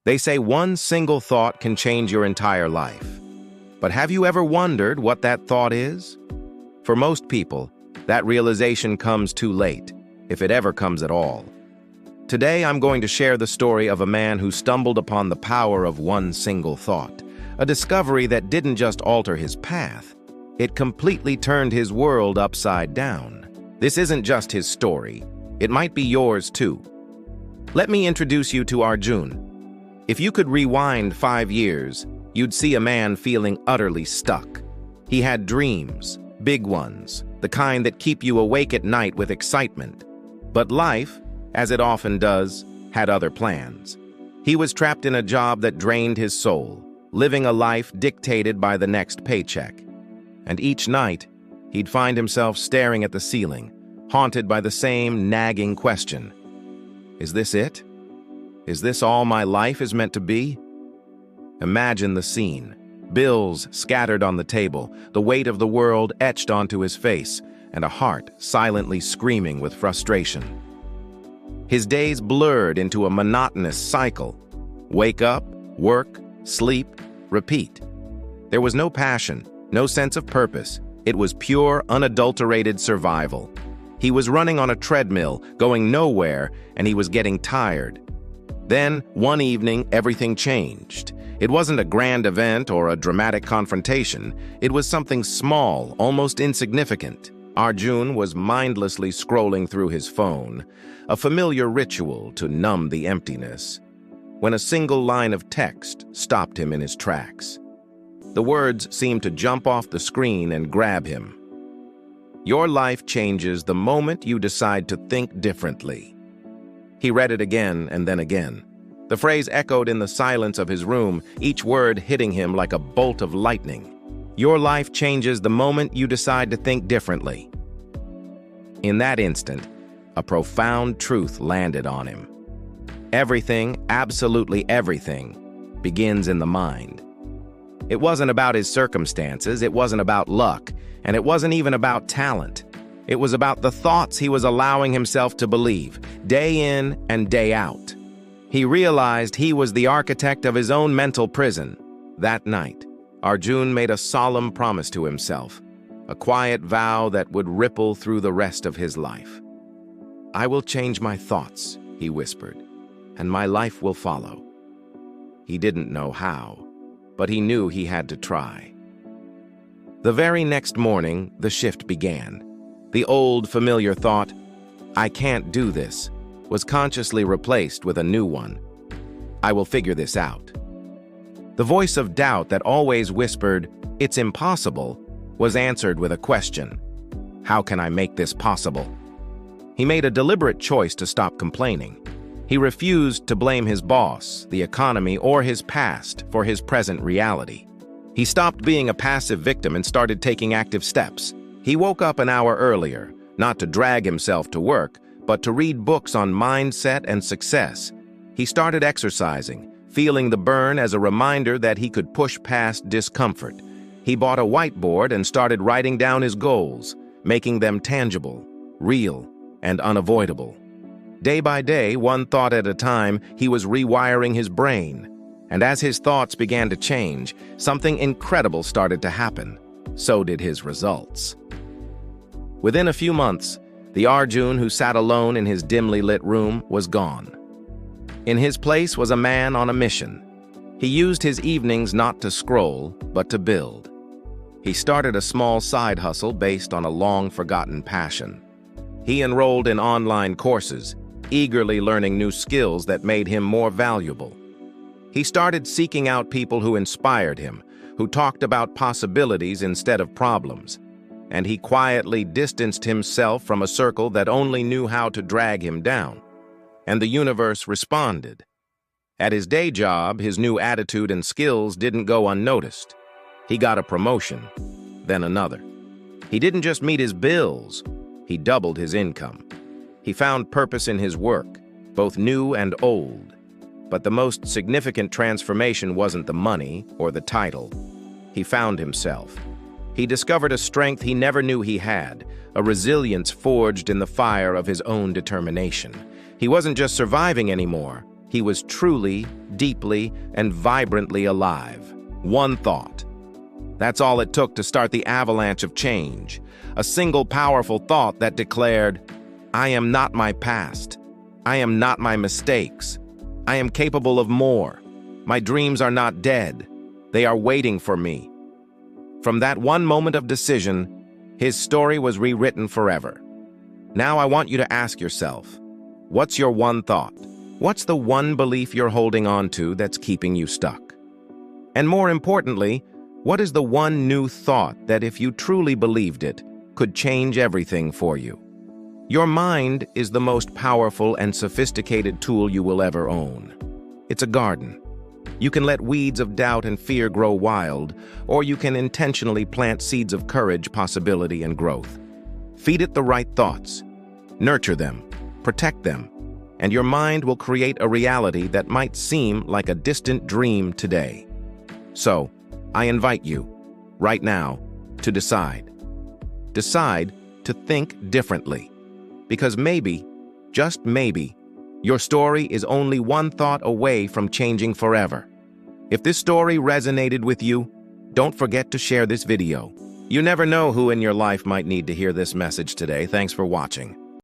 They say one single thought can change your entire life. But have you ever wondered what that thought is? For most people, that realization comes too late, if it ever comes at all. Today, I'm going to share the story of a man who stumbled upon the power of one single thought, a discovery that didn't just alter his path, it completely turned his world upside down. This isn't just his story, it might be yours too. Let me introduce you to Arjun. If you could rewind 5 years, you'd see a man feeling utterly stuck. He had dreams, big ones, the kind that keep you awake at night with excitement. But life, as it often does, had other plans. He was trapped in a job that drained his soul, living a life dictated by the next paycheck. And each night, he'd find himself staring at the ceiling, haunted by the same nagging question. Is this it? Is this all my life is meant to be? Imagine the scene. Bills scattered on the table, the weight of the world etched onto his face, and a heart silently screaming with frustration. His days blurred into a monotonous cycle. Wake up, work, sleep, repeat. There was no passion, no sense of purpose. It was pure, unadulterated survival. He was running on a treadmill, going nowhere, and he was getting tired. Then, one evening, everything changed. It wasn't a grand event or a dramatic confrontation. It was something small, almost insignificant. Arjun was mindlessly scrolling through his phone, a familiar ritual to numb the emptiness, when a single line of text stopped him in his tracks. The words seemed to jump off the screen and grab him. Your life changes the moment you decide to think differently. He read it again and then again. The phrase echoed in the silence of his room, each word hitting him like a bolt of lightning. Your life changes the moment you decide to think differently. In that instant, a profound truth landed on him. Everything, absolutely everything, begins in the mind. It wasn't about his circumstances, it wasn't about luck, and it wasn't even about talent. It was about the thoughts he was allowing himself to believe, day in and day out. He realized he was the architect of his own mental prison. That night, Arjun made a solemn promise to himself, a quiet vow that would ripple through the rest of his life. "I will change my thoughts," he whispered, "and my life will follow." He didn't know how, but he knew he had to try. The very next morning, the shift began. The old, familiar thought, "I can't do this," was consciously replaced with a new one. "I will figure this out." The voice of doubt that always whispered, "It's impossible," was answered with a question. "How can I make this possible?" He made a deliberate choice to stop complaining. He refused to blame his boss, the economy, or his past for his present reality. He stopped being a passive victim and started taking active steps. He woke up an hour earlier, not to drag himself to work, but to read books on mindset and success. He started exercising, feeling the burn as a reminder that he could push past discomfort. He bought a whiteboard and started writing down his goals, making them tangible, real, and unavoidable. Day by day, one thought at a time, he was rewiring his brain. And as his thoughts began to change, something incredible started to happen. So did his results. Within a few months, the Arjun who sat alone in his dimly lit room was gone. In his place was a man on a mission. He used his evenings not to scroll, but to build. He started a small side hustle based on a long-forgotten passion. He enrolled in online courses, eagerly learning new skills that made him more valuable. He started seeking out people who inspired him, who talked about possibilities instead of problems. And he quietly distanced himself from a circle that only knew how to drag him down. And the universe responded. At his day job, his new attitude and skills didn't go unnoticed. He got a promotion, then another. He didn't just meet his bills, he doubled his income. He found purpose in his work, both new and old. But the most significant transformation wasn't the money or the title. He found himself. He discovered a strength he never knew he had, a resilience forged in the fire of his own determination. He wasn't just surviving anymore, He was truly, deeply, and vibrantly alive. One thought. That's all it took to start the avalanche of change. A single powerful thought that declared, I am not my past. I am not my mistakes. I am capable of more. My dreams are not dead. They are waiting for me. From that one moment of decision, his story was rewritten forever. Now I want you to ask yourself, what's your one thought? What's the one belief you're holding on to that's keeping you stuck? And more importantly, what is the one new thought that, if you truly believed it, could change everything for you? Your mind is the most powerful and sophisticated tool you will ever own. It's a garden. You can let weeds of doubt and fear grow wild, or you can intentionally plant seeds of courage, possibility, and growth. Feed it the right thoughts. Nurture them. Protect them. And your mind will create a reality that might seem like a distant dream today. So, I invite you, right now, to decide. Decide to think differently. Because maybe, just maybe, your story is only one thought away from changing forever. If this story resonated with you, don't forget to share this video. You never know who in your life might need to hear this message today. Thanks for watching.